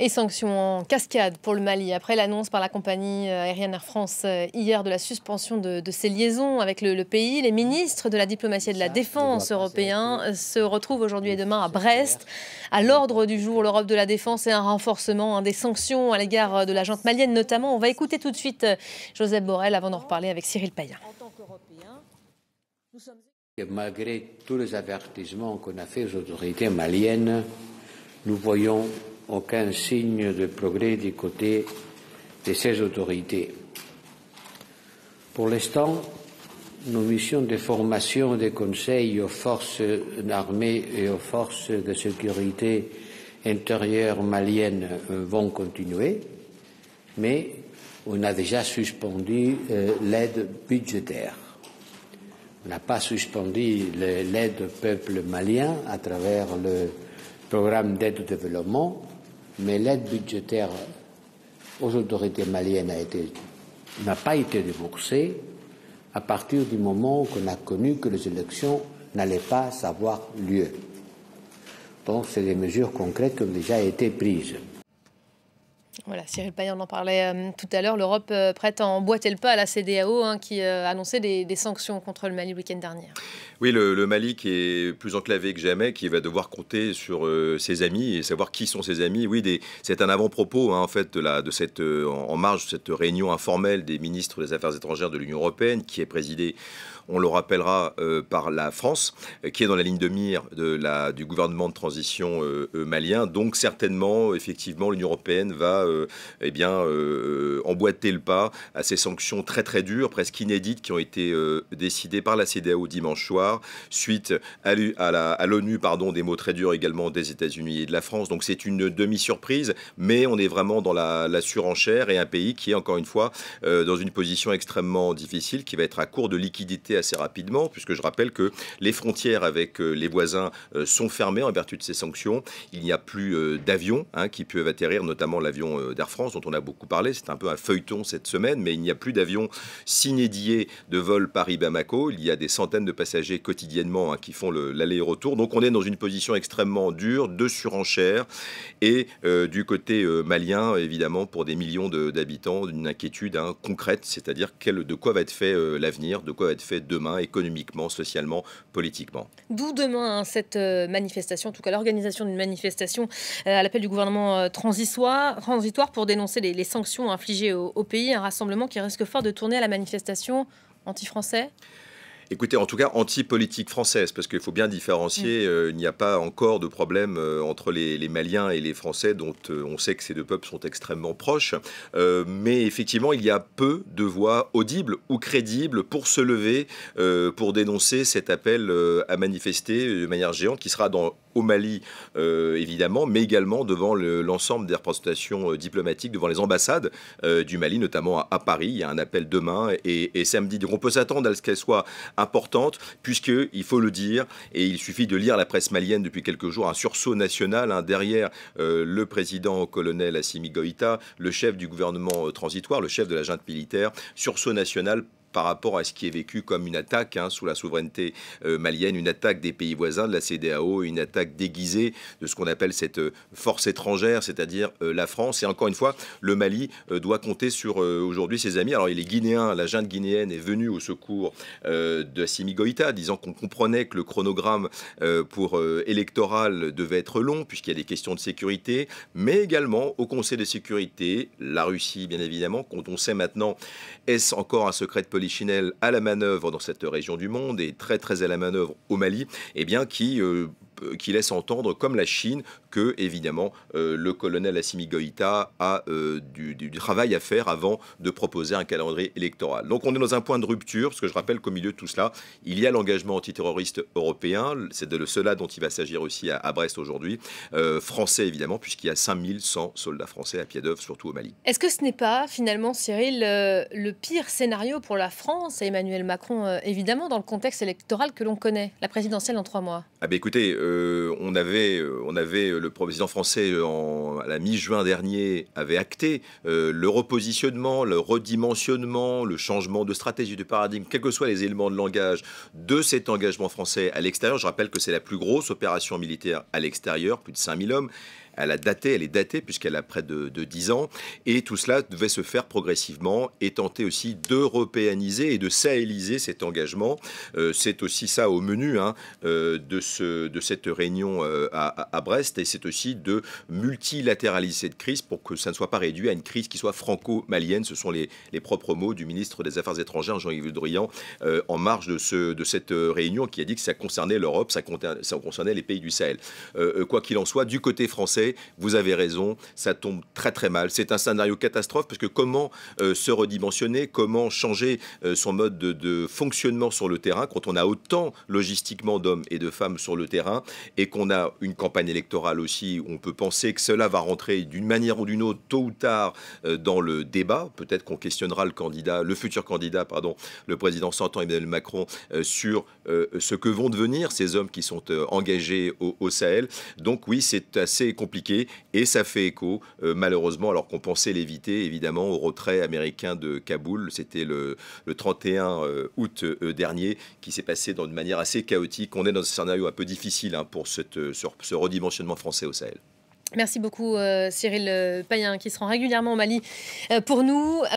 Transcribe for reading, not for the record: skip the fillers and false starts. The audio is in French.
Et sanctions en cascade pour le Mali. Après l'annonce par la compagnie aérienne Air France hier de la suspension de ses liaisons avec le pays, les ministres de la diplomatie et de la défense européens se retrouvent aujourd'hui et demain à Brest. À l'ordre du jour, l'Europe de la défense et un renforcement des sanctions à l'égard de la junte malienne notamment. On va écouter tout de suite Joseph Borrell avant d'en reparler avec Cyril Payen. Malgré tous les avertissements qu'on a faits aux autorités maliennes, nous voyons aucun signe de progrès du côté de ces autorités. Pour l'instant, nos missions de formation et de conseil aux forces armées et aux forces de sécurité intérieure maliennes vont continuer, mais on a déjà suspendu l'aide budgétaire. On n'a pas suspendu l'aide au peuple malien à travers le programme d'aide au développement, mais l'aide budgétaire aux autorités maliennes n'a pas été déboursée à partir du moment où on a connu que les élections n'allaient pas avoir lieu. Donc, c'est des mesures concrètes qui ont déjà été prises. Voilà, Cyril Payen en parlait tout à l'heure. L'Europe prête à emboîter le pas à la CEDEAO qui a annoncé des sanctions contre le Mali le week-end dernier. Oui, le Mali qui est plus enclavé que jamais, qui va devoir compter sur ses amis et savoir qui sont ses amis. Oui, c'est un avant-propos en fait en marge de cette réunion informelle des ministres des Affaires étrangères de l'Union européenne qui est présidée, on le rappellera, par la France, qui est dans la ligne de mire du gouvernement de transition malien. Donc certainement, effectivement, l'Union européenne va emboîter le pas à ces sanctions très très dures, presque inédites, qui ont été décidées par la CEDEAO dimanche soir, suite à l'ONU, des mots très durs également des États-Unis et de la France. Donc c'est une demi-surprise, mais on est vraiment dans la surenchère et un pays qui est encore une fois dans une position extrêmement difficile, qui va être à court de liquidité assez rapidement, puisque je rappelle que les frontières avec les voisins sont fermées en vertu de ces sanctions. Il n'y a plus d'avions qui peuvent atterrir, notamment l'avion d'Air France dont on a beaucoup parlé. C'est un peu un feuilleton cette semaine, mais il n'y a plus d'avions signédiés de vol Paris-Bamako. Il y a des centaines de passagers quotidiennement qui font l'aller-retour. Donc on est dans une position extrêmement dure, de surenchère, et du côté malien, évidemment, pour des millions d'habitants, une inquiétude concrète, c'est-à-dire de quoi va être fait l'avenir, de quoi va être fait demain, économiquement, socialement, politiquement. D'où demain cette manifestation, en tout cas l'organisation d'une manifestation à l'appel du gouvernement transitoire pour dénoncer les sanctions infligées au pays, un rassemblement qui risque fort de tourner à la manifestation anti-français. Écoutez, en tout cas, anti-politique française, parce qu'il faut bien différencier. Il n'y a pas encore de problème entre les Maliens et les Français, dont on sait que ces deux peuples sont extrêmement proches. Mais effectivement, il y a peu de voix audibles ou crédibles pour se lever, pour dénoncer cet appel à manifester de manière géante, qui sera au Mali, évidemment, mais également devant l'ensemble des représentations diplomatiques, devant les ambassades du Mali, notamment à Paris. Il y a un appel demain et samedi. Donc on peut s'attendre à ce qu'elle soit importante, puisqu'il faut le dire, et il suffit de lire la presse malienne depuis quelques jours, un sursaut national derrière le président colonel Assimi Goïta, le chef du gouvernement transitoire, le chef de la junte militaire, sursaut national par rapport à ce qui est vécu comme une attaque sous la souveraineté malienne, une attaque des pays voisins de la CEDEAO, une attaque déguisée de ce qu'on appelle cette force étrangère, c'est-à-dire la France. Et encore une fois, le Mali doit compter sur aujourd'hui ses amis. Alors il est guinéen, la junte guinéenne est venue au secours d'Assimi Goïta, disant qu'on comprenait que le chronogramme électoral devait être long, puisqu'il y a des questions de sécurité, mais également au Conseil de sécurité, la Russie bien évidemment, quand on sait maintenant, est-ce encore un secret de polichinelle à la manœuvre dans cette région du monde et très très à la manœuvre au Mali, qui laisse entendre, comme la Chine, que, évidemment, le colonel Assimi Goïta a du travail à faire avant de proposer un calendrier électoral. Donc on est dans un point de rupture, parce que je rappelle qu'au milieu de tout cela, il y a l'engagement antiterroriste européen, c'est de cela dont il va s'agir aussi à Brest aujourd'hui, français évidemment, puisqu'il y a 5100 soldats français à pied d'œuvre, surtout au Mali. Est-ce que ce n'est pas, finalement, Cyril, le pire scénario pour la France et Emmanuel Macron, évidemment, dans le contexte électoral que l'on connaît, la présidentielle dans 3 mois? Écoutez, on avait le président français à la mi-juin dernier avait acté le repositionnement, le redimensionnement, le changement de stratégie, de paradigme, quels que soient les éléments de langage de cet engagement français à l'extérieur. Je rappelle que c'est la plus grosse opération militaire à l'extérieur, plus de 5000 hommes. elle est datée puisqu'elle a près de 10 ans. Et tout cela devait se faire progressivement et tenter aussi d'européaniser et de sahéliser cet engagement. C'est aussi ça au menu de cette réunion à Brest, et c'est aussi de multilatéraliser cette crise pour que ça ne soit pas réduit à une crise qui soit franco-malienne. Ce sont les propres mots du ministre des Affaires étrangères, Jean-Yves Le Drian, en marge de cette réunion, qui a dit que ça concernait l'Europe, ça concernait les pays du Sahel. Quoi qu'il en soit, du côté français, vous avez raison, ça tombe très très mal. C'est un scénario catastrophe, parce que comment se redimensionner, comment changer son mode de fonctionnement sur le terrain quand on a autant logistiquement d'hommes et de femmes sur le terrain, et qu'on a une campagne électorale aussi où on peut penser que cela va rentrer d'une manière ou d'une autre, tôt ou tard, dans le débat. Peut-être qu'on questionnera le futur candidat, le président sortant Emmanuel Macron, sur ce que vont devenir ces hommes qui sont engagés au Sahel. Donc oui, c'est assez compliqué, et ça fait écho, malheureusement, alors qu'on pensait l'éviter, évidemment, au retrait américain de Kaboul. C'était le 31 août dernier, qui s'est passé d'une manière assez chaotique. On est dans un scénario un peu difficile pour ce redimensionnement français au Sahel. Merci beaucoup Cyril Payen, qui se rend régulièrement au Mali pour nous.